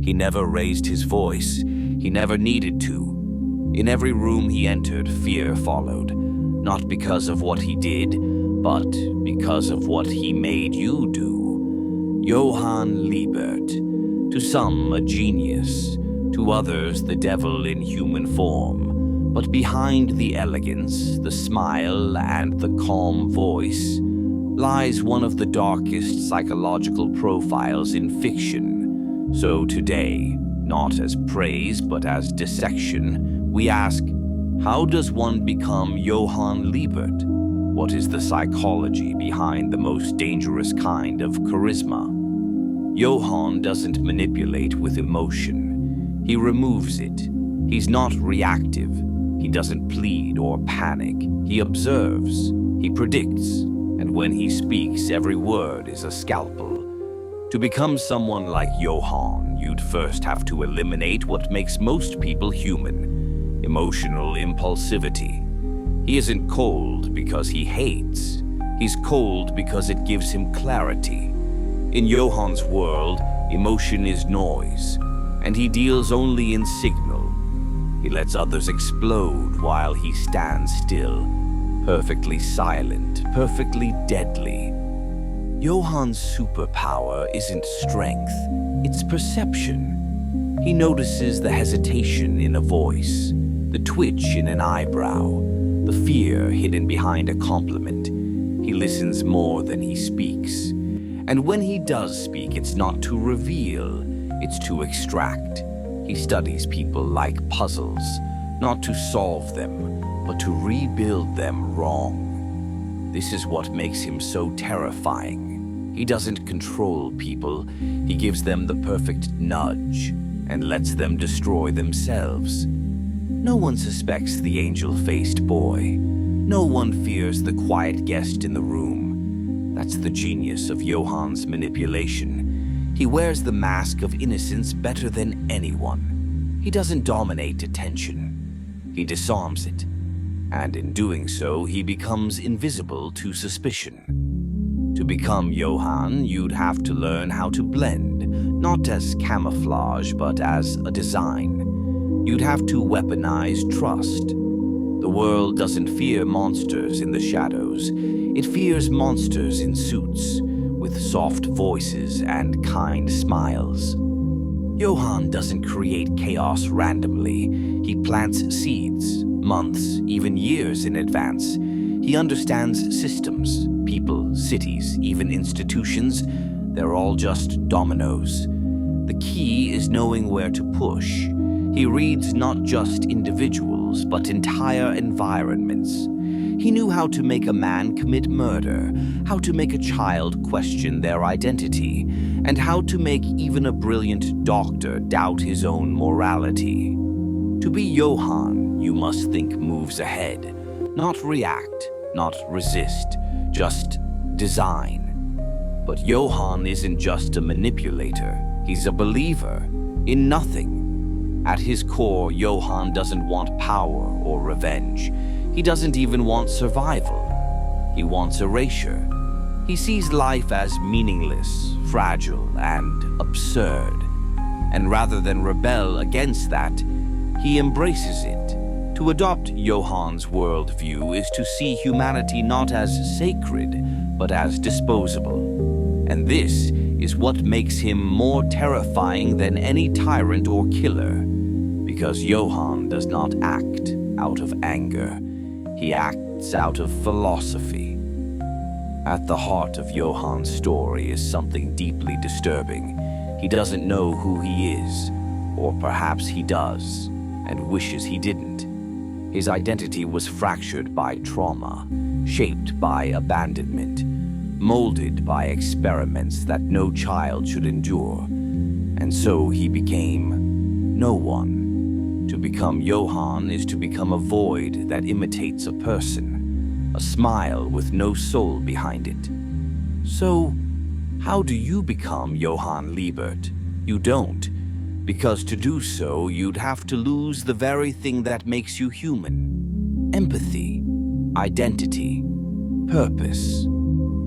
He never raised his voice. He never needed to. In every room he entered, fear followed. Not because of what he did, but because of what he made you do. Johan Liebert. To some, a genius. To others, the devil in human form. But behind the elegance, the smile, and the calm voice lies one of the darkest psychological profiles in fiction. So today, not as praise but as dissection, we ask, how does one become Johan Liebert? What is the psychology behind the most dangerous kind of charisma? Johan doesn't manipulate with emotion. He removes it. He's not reactive. He doesn't plead or panic. He observes. He predicts. And when he speaks, every word is a scalpel. To become someone like Johan, you'd first have to eliminate what makes most people human: emotional impulsivity. He isn't cold because he hates. He's cold because it gives him clarity. In Johan's world, emotion is noise, and he deals only in signal. He lets others explode while he stands still, perfectly silent, perfectly deadly. Johan's superpower isn't strength, it's perception. He notices the hesitation in a voice, the twitch in an eyebrow, the fear hidden behind a compliment. He listens more than he speaks. And when he does speak, it's not to reveal, it's to extract. He studies people like puzzles, not to solve them, but to rebuild them wrong. This is what makes him so terrifying. He doesn't control people. He gives them the perfect nudge and lets them destroy themselves. No one suspects the angel-faced boy. No one fears the quiet guest in the room. That's the genius of Johan's manipulation. He wears the mask of innocence better than anyone. He doesn't dominate attention. He disarms it. And in doing so, he becomes invisible to suspicion. To become Johan, you'd have to learn how to blend, not as camouflage, but as a design. You'd have to weaponize trust. The world doesn't fear monsters in the shadows. It fears monsters in suits, with soft voices and kind smiles. Johan doesn't create chaos randomly. He plants seeds, months, even years in advance. He understands systems, people, cities, even institutions. They're all just dominoes. The key is knowing where to push. He reads not just individuals, but entire environments. He knew how to make a man commit murder, how to make a child question their identity, and how to make even a brilliant doctor doubt his own morality. To be Johan, you must think moves ahead, not react, not resist, just design. But Johan isn't just a manipulator, he's a believer in nothing. At his core, Johan doesn't want power or revenge. He doesn't even want survival. He wants erasure. He sees life as meaningless, fragile, and absurd. And rather than rebel against that, he embraces it. To adopt Johan's worldview is to see humanity not as sacred, but as disposable. And this is what makes him more terrifying than any tyrant or killer. Because Johan does not act out of anger. He acts out of philosophy. At the heart of Johan's story is something deeply disturbing. He doesn't know who he is, or perhaps he does, and wishes he didn't. His identity was fractured by trauma, shaped by abandonment, molded by experiments that no child should endure. And so he became no one. To become Johan is to become a void that imitates a person, a smile with no soul behind it. So, how do you become Johan Liebert? You don't, because to do so, you'd have to lose the very thing that makes you human: empathy, identity, purpose.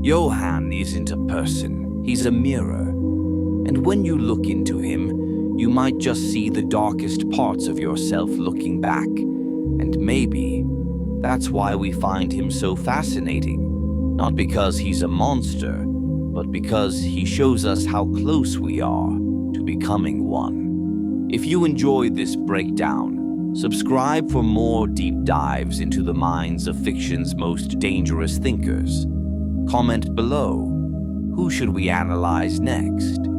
Johan isn't a person, he's a mirror. And when you look into him, You might just see the darkest parts of yourself looking back, and maybe that's why we find him so fascinating. Not because he's a monster, but because he shows us how close we are to becoming one. If you enjoyed this breakdown, subscribe for more deep dives into the minds of fiction's most dangerous thinkers. Comment below. Who should we analyze next?